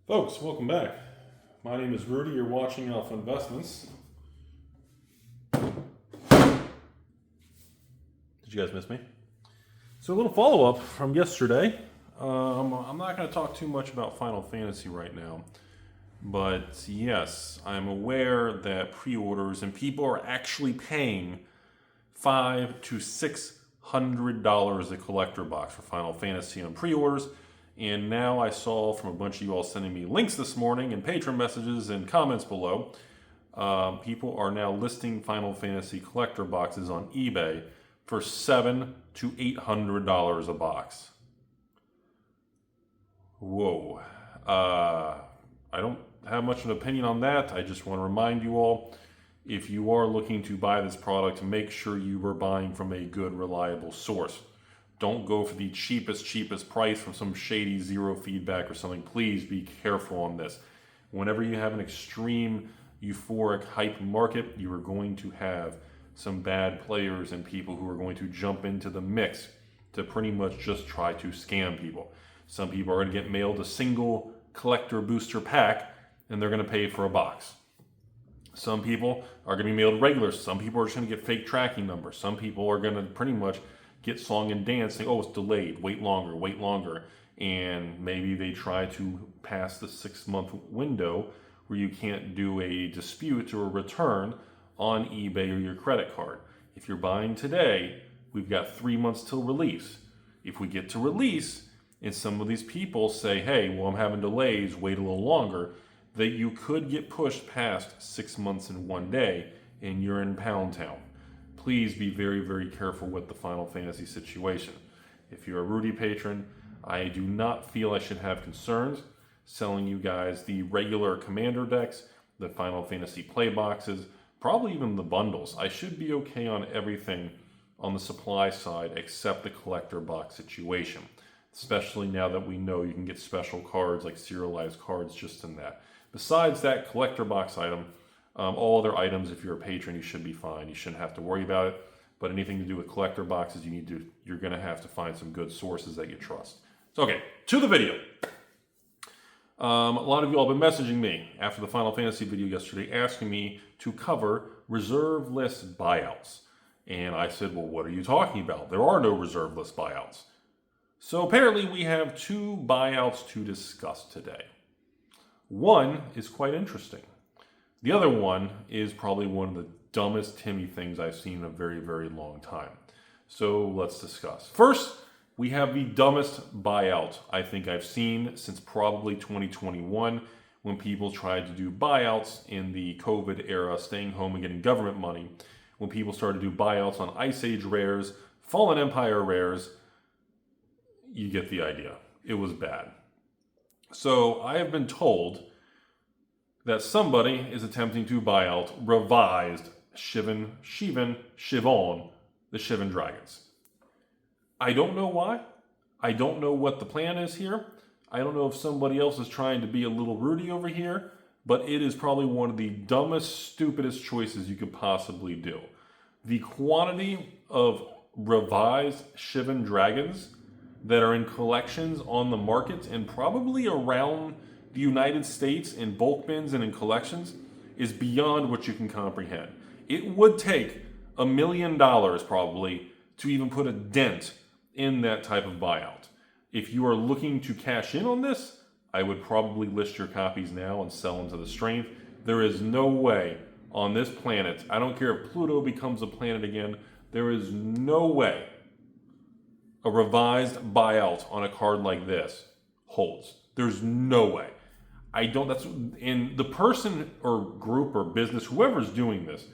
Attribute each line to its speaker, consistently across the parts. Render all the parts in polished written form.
Speaker 1: Folks, welcome back. My name is Rudy. You're watching Alpha Investments. Did you guys miss me? So a little follow-up from yesterday. I'm not going to talk too much about Final Fantasy right now. But yes, I'm aware that pre-orders and people are actually paying $500 to $600 a collector box for Final Fantasy on pre-orders. And now I saw from a bunch of you all sending me links this morning and patron messages and comments below. People are now listing Final Fantasy collector boxes on eBay for $700 to $800 a box. Whoa. I don't have much of an opinion on that. I just want to remind you all, if you are looking to buy this product, make sure you are buying from a good, reliable source. Don't go for the cheapest price from some shady zero feedback or something. Please be careful on this. Whenever you have an extreme euphoric hype market, you are going to have some bad players and people who are going to jump into the mix to pretty much just try to scam people. Some people are going to get mailed a single collector booster pack and they're going to pay for a box. Some people are going to be mailed regulars. Some people are just going to get fake tracking numbers. Some people are going to pretty much get song and dance saying, oh, it's delayed, wait longer. And maybe they try to pass the 6-month window where you can't do a dispute or a return on eBay or your credit card. If you're buying today, we've got 3 months till release. If we get to release and some of these people say, hey, well, I'm having delays, wait a little longer, that you could get pushed past 6 months and 1 day and you're in Pound Town. Please be very, very careful with the Final Fantasy situation. If you're a Rudy patron, I do not feel I should have concerns selling you guys the regular commander decks, the Final Fantasy play boxes, probably even the bundles. I should be okay on everything on the supply side except the collector box situation, especially now that we know you can get special cards like serialized cards just in that. Besides that collector box item, all other items, if you're a patron, you should be fine. You shouldn't have to worry about it. But anything to do with collector boxes, you're going to have to find some good sources that you trust. So, okay, to the video. A lot of you all have been messaging me after the Final Fantasy video yesterday asking me to cover reserve list buyouts. And I said, well, what are you talking about? There are no reserve list buyouts. So apparently we have 2 buyouts to discuss today. One is quite interesting. The other one is probably one of the dumbest Timmy things I've seen in a very, very long time. So let's discuss. First, we have the dumbest buyout I think I've seen since probably 2021, when people tried to do buyouts in the COVID era, staying home and getting government money. When people started to do buyouts on Ice Age rares, Fallen Empire rares, you get the idea. It was bad. So I have been told that somebody is attempting to buy out revised the Shivan Dragons. I don't know why. I don't know what the plan is here. I don't know if somebody else is trying to be a little Rudy over here, but it is probably one of the dumbest, stupidest choices you could possibly do. The quantity of revised Shivan Dragons that are in collections on the market and probably around the United States in bulk bins and in collections is beyond what you can comprehend. It would take $1 million probably to even put a dent in that type of buyout. If you are looking to cash in on this, I would probably list your copies now and sell them to the strength. There is no way on this planet, I don't care if Pluto becomes a planet again, there is no way a revised buyout on a card like this holds. There's no way. In the person or group or business, whoever's doing this,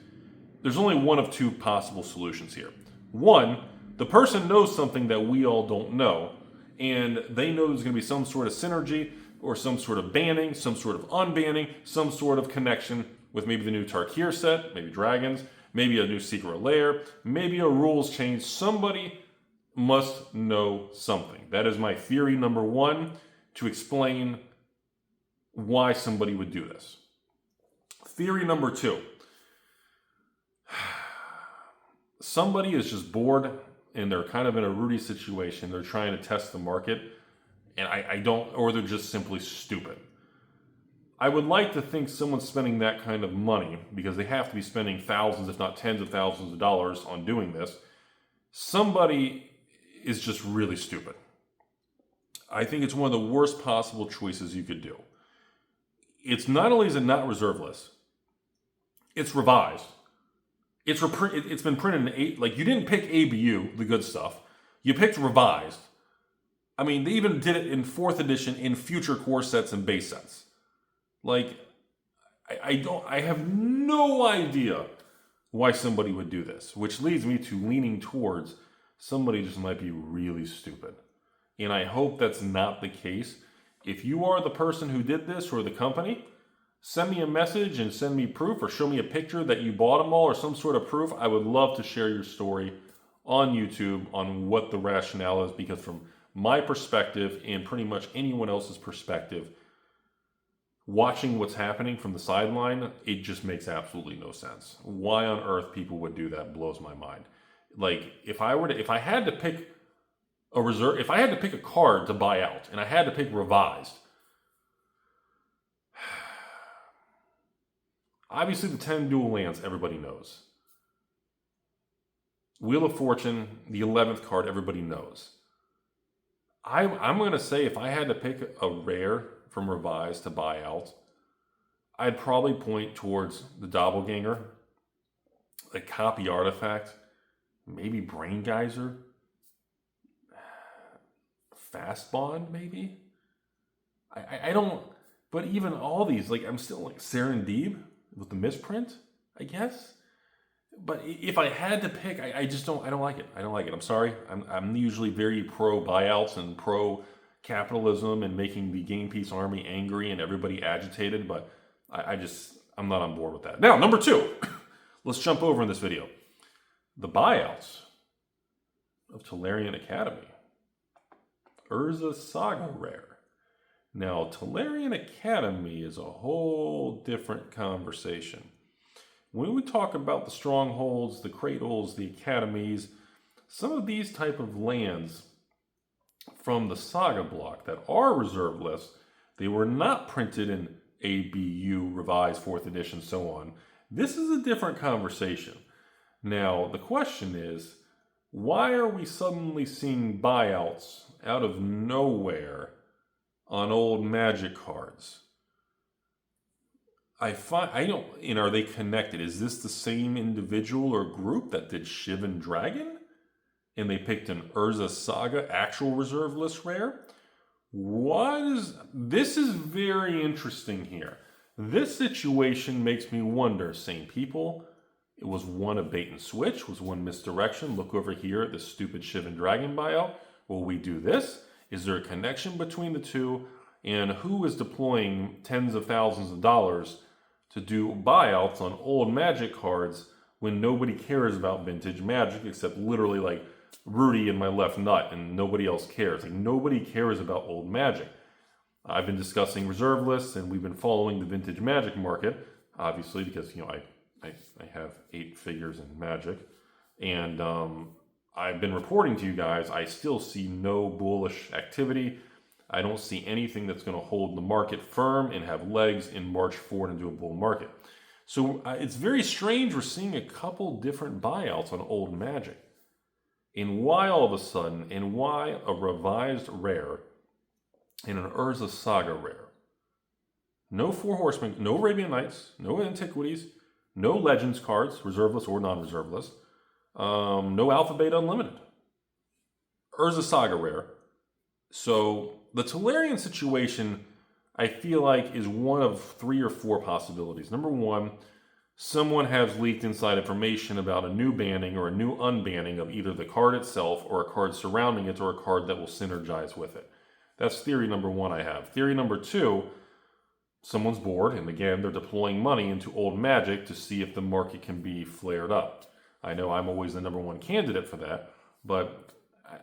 Speaker 1: there's only one of 2 possible solutions here. One, the person knows something that we all don't know, and they know there's going to be some sort of synergy or some sort of banning, some sort of unbanning, some sort of connection with maybe the new Tarkir set, maybe dragons, maybe a new secret lair, maybe a rules change. Somebody must know something. That is my theory number 1 to explain why somebody would do this. Theory number 2. Somebody is just bored and they're kind of in a Rudy situation. They're trying to test the market and I don't, or they're just simply stupid. I would like to think someone's spending that kind of money, because they have to be spending thousands, if not tens of thousands of dollars on doing this. Somebody is just really stupid. I think it's one of the worst possible choices you could do. It's not only is it not reserve list, it's revised. It's been printed in like, you didn't pick ABU, the good stuff. You picked revised. I mean, they even did it in 4th edition in future core sets and base sets. Like, I have no idea why somebody would do this, which leads me to leaning towards somebody just might be really stupid. And I hope that's not the case. If you are the person who did this or the company, send me a message and send me proof, or show me a picture that you bought them all or some sort of proof. I would love to share your story on YouTube on what the rationale is, because from my perspective and pretty much anyone else's perspective, watching what's happening from the sideline, it just makes absolutely no sense. Why on earth people would do that blows my mind. Like, if I had to pick a reserve, if I had to pick a card to buy out and I had to pick revised, obviously the 10 dual lands, everybody knows. Wheel of Fortune, the 11th card, everybody knows. I'm going to say if I had to pick a rare from revised to buy out, I'd probably point towards the Doppelganger, a copy artifact, maybe Brain Geyser, Fast Bond, maybe? I don't, but even all these, like, I'm still like Serendib with the misprint, I guess. But if I had to pick, I just don't, I don't like it. I don't like it. I'm sorry. I'm usually very pro buyouts and pro capitalism and making the game piece army angry and everybody agitated, but I'm not on board with that. Now, number 2, let's jump over in this video. The buyouts of Tolarian Academy. Urza Saga rare. Now, Tolarian Academy is a whole different conversation. When we talk about the strongholds, the cradles, the academies, some of these type of lands from the Saga block that are reserve lists, they were not printed in ABU, revised 4th edition, so on. This is a different conversation. Now, the question is, why are we suddenly seeing buyouts out of nowhere on old Magic cards? Are they connected? Is this the same individual or group that did Shivan Dragon? And they picked an Urza Saga actual reserve list rare? This is very interesting here. This situation makes me wonder, same people, it was one a bait and switch, was one misdirection. Look over here at this stupid Shivan Dragon buyout. Will we do this? Is there a connection between the two? And who is deploying tens of thousands of dollars to do buyouts on old Magic cards when nobody cares about vintage Magic except literally like Rudy and my left nut, and nobody else cares. Like, nobody cares about old Magic. I've been discussing reserve lists, and we've been following the vintage Magic market, obviously, because, I have 8 figures in Magic, and I've been reporting to you guys, I still see no bullish activity. I don't see anything that's going to hold the market firm and have legs and march forward into a bull market. So it's very strange we're seeing a couple different buyouts on old Magic. And why all of a sudden, and why a revised rare and an Urza Saga rare? No 4 Horsemen, no Arabian Nights, no Antiquities, no Legends cards, reserveless or non-reserveless, no Alpha Beta Unlimited. Urza Saga rare. So the Tolarian situation, I feel like, is one of 3 or 4 possibilities. Number 1, someone has leaked inside information about a new banning or a new unbanning of either the card itself or a card surrounding it or a card that will synergize with it. That's theory number 1 I have. Theory number 2, someone's bored, and again, they're deploying money into old Magic to see if the market can be flared up. I know I'm always the number 1 candidate for that, but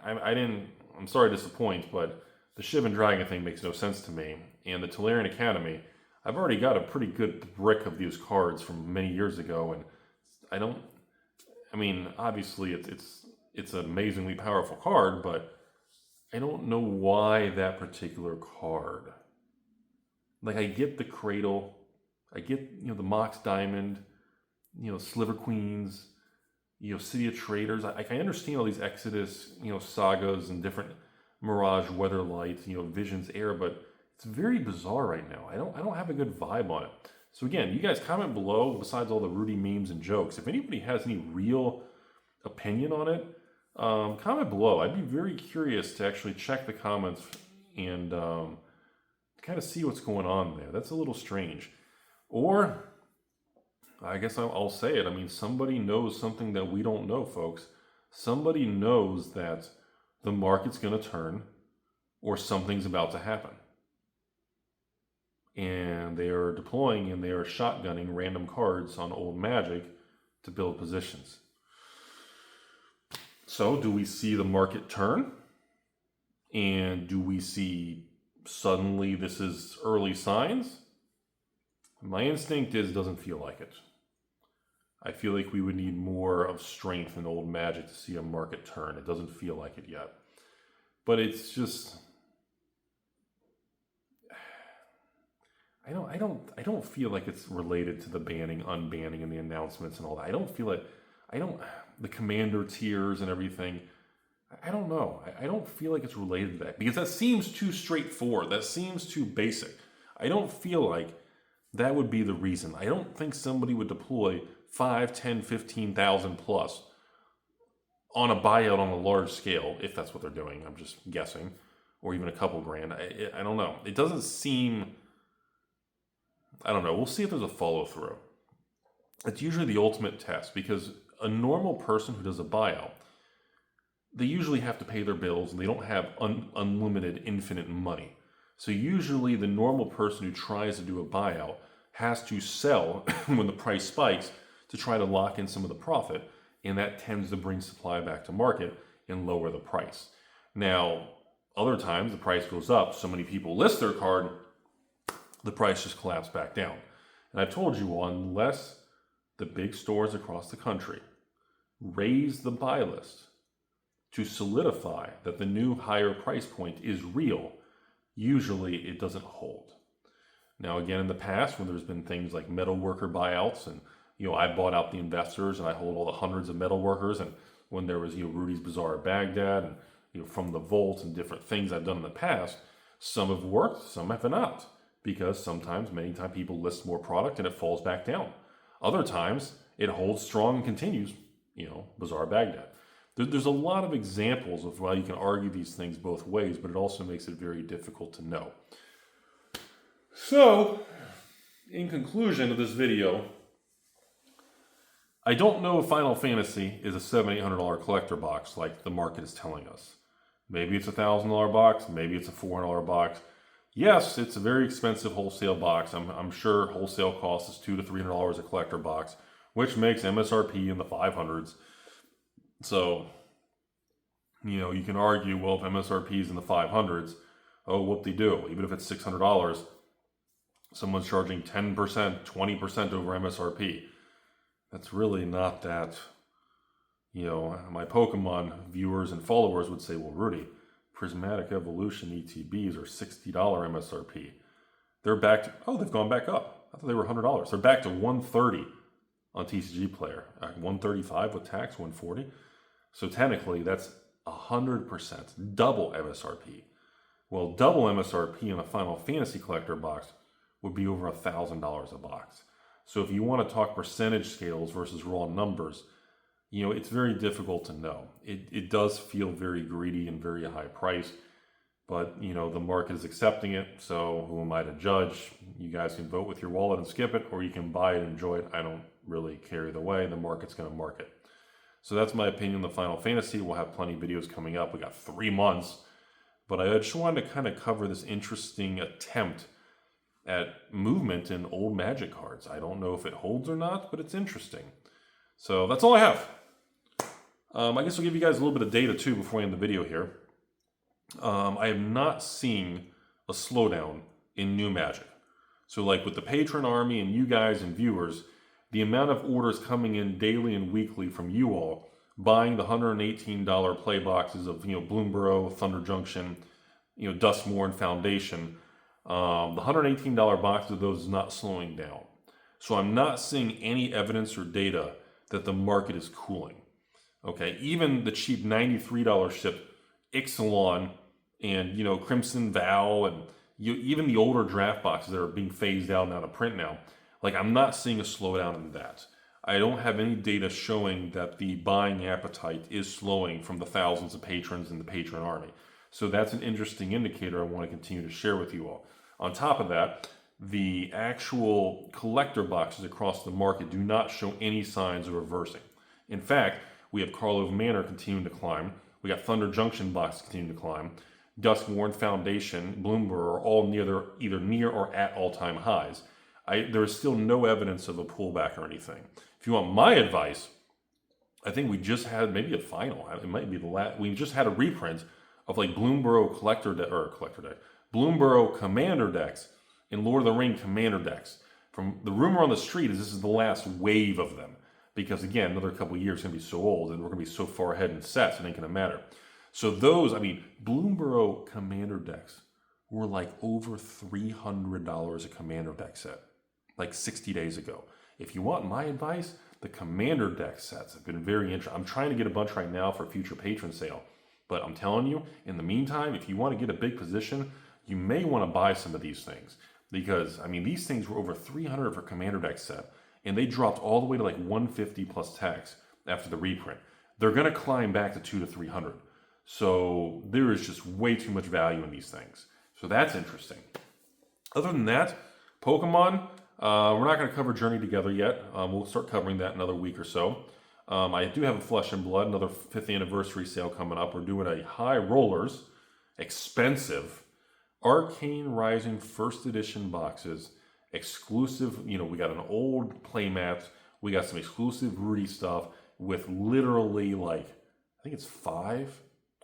Speaker 1: I'm sorry to disappoint, but the Shivan Dragon thing makes no sense to me. And the Tolarian Academy, I've already got a pretty good brick of these cards from many years ago, and obviously it's an amazingly powerful card, but I don't know why that particular card. Like, I get the Cradle, I get, the Mox Diamond, Sliver Queens, City of Traders. I understand all these Exodus, Sagas and different Mirage, Weatherlight, Visions Air, but it's very bizarre right now. I don't have a good vibe on it. So again, you guys comment below, besides all the Rudy memes and jokes, if anybody has any real opinion on it, comment below. I'd be very curious to actually check the comments and kind of see what's going on there. That's a little strange. Or, I guess I'll say it. I mean, somebody knows something that we don't know, folks. Somebody knows that the market's going to turn or something's about to happen. And they are deploying and they are shotgunning random cards on old Magic to build positions. So, do we see the market turn? And do we see suddenly this is early signs? My instinct is it doesn't feel like it. I feel like we would need more of strength in old Magic to see a market turn. It doesn't feel like it yet. But it's just, I don't feel like it's related to the banning, unbanning, and the announcements and all that. I don't feel like, the commander tiers and everything. I don't know. I don't feel like it's related to that because that seems too straightforward. That seems too basic. I don't feel like that would be the reason. I don't think somebody would deploy 5, 10, 15,000 plus on a buyout on a large scale, if that's what they're doing. I'm just guessing. Or even a couple grand. I don't know. It doesn't seem, I don't know. We'll see if there's a follow through. It's usually the ultimate test because a normal person who does a buyout, they usually have to pay their bills and they don't have unlimited, infinite money. So usually the normal person who tries to do a buyout has to sell when the price spikes to try to lock in some of the profit. And that tends to bring supply back to market and lower the price. Now, other times the price goes up, so many people list their card, the price just collapses back down. And I've told you, unless the big stores across the country raise the buy list to solidify that the new higher price point is real, usually it doesn't hold. Now, again, in the past, when there's been things like metal worker buyouts, and I bought out the investors and I hold all the hundreds of metal workers, and when there was Rudy's Bazaar at Baghdad, and from the vault and different things I've done in the past, some have worked, some have not, because many times people list more product and it falls back down. Other times it holds strong and continues, Bazaar Baghdad. There's a lot of examples of why you can argue these things both ways, but it also makes it very difficult to know. So, in conclusion of this video, I don't know if Final Fantasy is a $700-800 collector box like the market is telling us. Maybe it's a $1,000 box, maybe it's a $400 box. Yes, it's a very expensive wholesale box. I'm sure wholesale cost is $200 to $300 a collector box, which makes MSRP in the 500s. So, you can argue, well, if MSRP is in the 500s, oh, whoop-de-doo. Even if it's $600, someone's charging 10%, 20% over MSRP. That's really not that, my Pokemon viewers and followers would say, well, Rudy, Prismatic Evolution ETBs are $60 MSRP. They're back to, they've gone back up. I thought they were $100. They're back to $130 on TCG Player. $135 with tax, $140. So technically, that's 100%, double MSRP. Well, double MSRP in a Final Fantasy collector box would be over $1,000 a box. So if you want to talk percentage scales versus raw numbers, it's very difficult to know. It does feel very greedy and very high priced, but the market is accepting it. So who am I to judge? You guys can vote with your wallet and skip it, or you can buy it and enjoy it. I don't really care either way. The market's going to market. So that's my opinion on the Final Fantasy. We'll have plenty of videos coming up. We got 3 months, but I just wanted to kind of cover this interesting attempt at movement in old Magic cards. I don't know if it holds or not, but it's interesting. So that's all I have. I guess I'll give you guys a little bit of data too before I end the video here. I have not seen a slowdown in new Magic. So like with the patron army and you guys and viewers, the amount of orders coming in daily and weekly from you all, buying the $118 play boxes of Bloomburrow, Thunder Junction, Dustmore, and Foundation, The $118 box of those is not slowing down. So I'm not seeing any evidence or data that the market is cooling. Okay, even the cheap $93 ship Ixalan and, you know, Crimson Vow and even the older draft boxes that are being phased out and out of print now, like I'm not seeing a slowdown in that. I don't have any data showing that the buying appetite is slowing from the thousands of patrons in the patron army. So that's an interesting indicator I want to continue to share with you all. On top of that, the actual collector boxes across the market do not show any signs of reversing. In fact, we have Karlov Manor continuing to climb. We got Thunder Junction boxes continuing to climb. Duskworn Foundation, Bloomberg are all either near or at all-time highs. There is still no evidence of a pullback or anything. If you want my advice, I think we just had maybe a final. It might be the last. We just had a reprint of like Bloomberg Bloomberg Commander decks and Lord of the Ring Commander decks. From the rumor on the street is this is the last wave of them. Because again, another couple of years is going to be so old and we're going to be so far ahead in sets, it ain't going to matter. So those, I mean, Bloomberg Commander decks were like over $300 a Commander deck set, like 60 days ago. If you want my advice, the Commander deck sets have been very interesting. I'm trying to get a bunch right now for a future patron sale. But I'm telling you, in the meantime, if you want to get a big position, you may want to buy some of these things. Because, I mean, these things were over $300 for Commander deck set. And they dropped all the way to like $150 plus tax after the reprint. They're going to climb back to $200 to $300. So there is just way too much value in these things. So that's interesting. Other than that, Pokemon, we're not going to cover Journey Together yet. We'll start covering that in another week or so. I do have a Flesh and Blood, another 5th anniversary sale coming up. We're doing a High Rollers, expensive, Arcane Rising first edition boxes. Exclusive, you know, we got an old playmat, we got some exclusive Rudy stuff with literally like, I think it's 5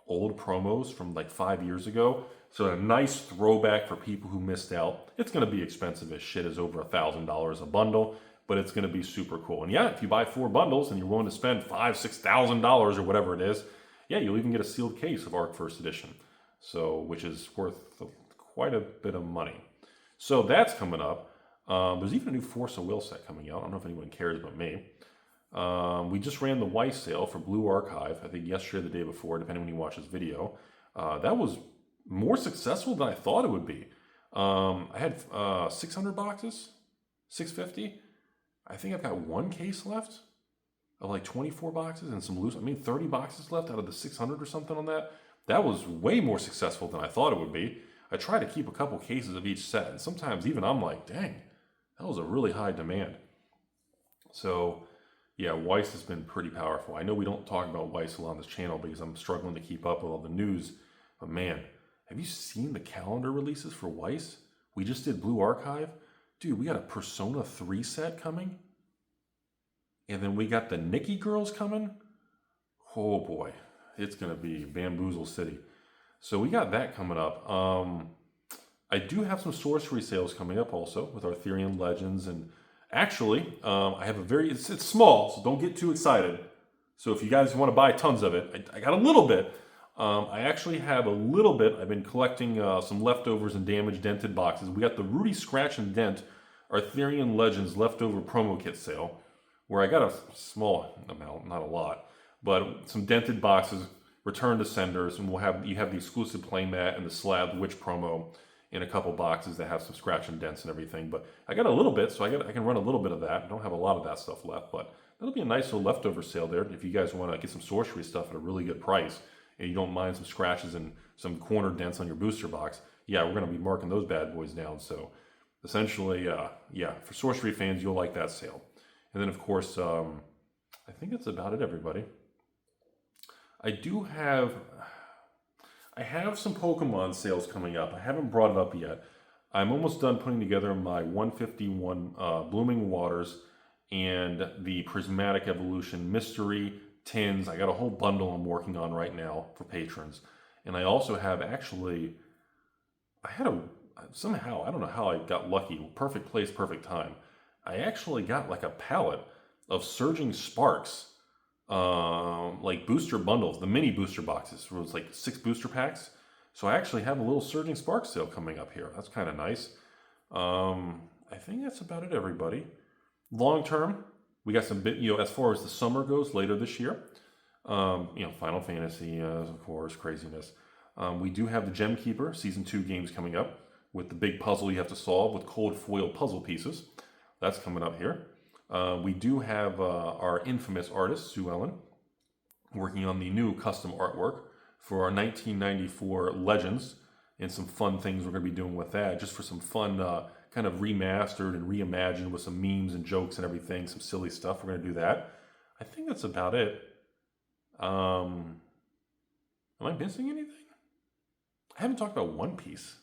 Speaker 1: old promos from like 5 years ago. So a nice throwback for people who missed out. It's going to be expensive as shit, as over $1,000 a bundle, but it's going to be super cool. And yeah, if you buy 4 bundles and you're willing to spend $5,000-$6,000 or whatever it is, yeah, you'll even get a sealed case of Arc First Edition. So, which is worth quite a bit of money. So that's coming up. There's even a new Force of Will set coming out. I don't know if anyone cares but me. We just ran the Weiss sale for Blue Archive, I think yesterday or the day before, depending when you watch this video. That was more successful than I thought it would be. I had 600 boxes, 650. I think I've got 1 case left of like 24 boxes and some loose, 30 boxes left out of the 600 or something on that. That was way more successful than I thought it would be. I try to keep a couple cases of each set, and sometimes even I'm like, dang, that was a really high demand. So, yeah, Weiss has been pretty powerful. I know we don't talk about Weiss a lot on this channel because I'm struggling to keep up with all the news. But man, have you seen the calendar releases for Weiss? We just did Blue Archive. Dude, we got a Persona 3 set coming. And then we got the Nikki Girls coming. Oh boy, it's going to be Bamboozle City. So we got that coming up. I do have some sorcery sales coming up also with Arthurian Legends. And actually, I have a very, it's small, so don't get too excited. So if you guys want to buy tons of it, I got a little bit. I actually have a little bit. I've been collecting some leftovers and damaged dented boxes. We got the Rudy Scratch and Dent Arthurian Legends leftover promo kit sale, where I got a small amount, not a lot, but some dented boxes, return to senders, and you have the exclusive playmat and the Slab Witch promo in a couple boxes that have some scratch and dents and everything. But I got a little bit, so I can run a little bit of that. I don't have a lot of that stuff left, but that'll be a nice little leftover sale there if you guys want to get some sorcery stuff at a really good price and you don't mind some scratches and some corner dents on your booster box. Yeah, we're going to be marking those bad boys down. So essentially, yeah, for sorcery fans, you'll like that sale. And then, of course, I think that's about it, everybody. I have some Pokemon sales coming up. I haven't brought it up yet. I'm almost done putting together my 151 Blooming Waters and the Prismatic Evolution Mystery Tins. I got a whole bundle I'm working on right now for patrons. And I also have somehow, I don't know how I got lucky, perfect place, perfect time. I actually got like a pallet of Surging Sparks, like booster bundles, the mini booster boxes. It was like 6 booster packs. So I actually have a little Surging Spark sale coming up here. That's kind of nice. I think that's about it, everybody. Long term, we got some bit, as far as the summer goes later this year. Final Fantasy, of course, craziness. We do have the Gem Keeper Season 2 games coming up with the big puzzle you have to solve with cold foil puzzle pieces. That's coming up here. We do have our infamous artist, Sue Ellen, working on the new custom artwork for our 1994 Legends and some fun things we're going to be doing with that, just for some fun kind of remastered and reimagined with some memes and jokes and everything, some silly stuff. We're going to do that. I think that's about it. Am I missing anything? I haven't talked about One Piece.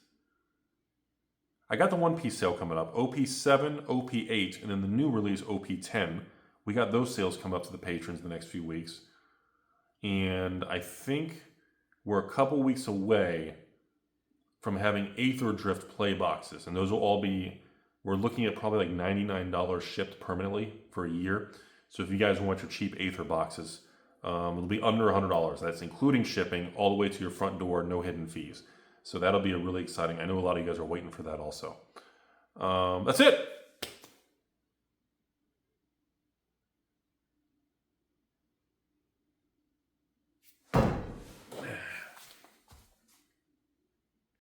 Speaker 1: I got the One Piece sale coming up. OP7, OP8, and then the new release OP10. We got those sales come up to the patrons the next few weeks. And I think we're a couple weeks away from having Aether Drift play boxes. And those will all be, we're looking at probably like $99 shipped permanently for a year. So if you guys want your cheap Aether boxes, it'll be under $100. That's including shipping all the way to your front door, no hidden fees. So that'll be a really exciting. I know a lot of you guys are waiting for that also. That's it.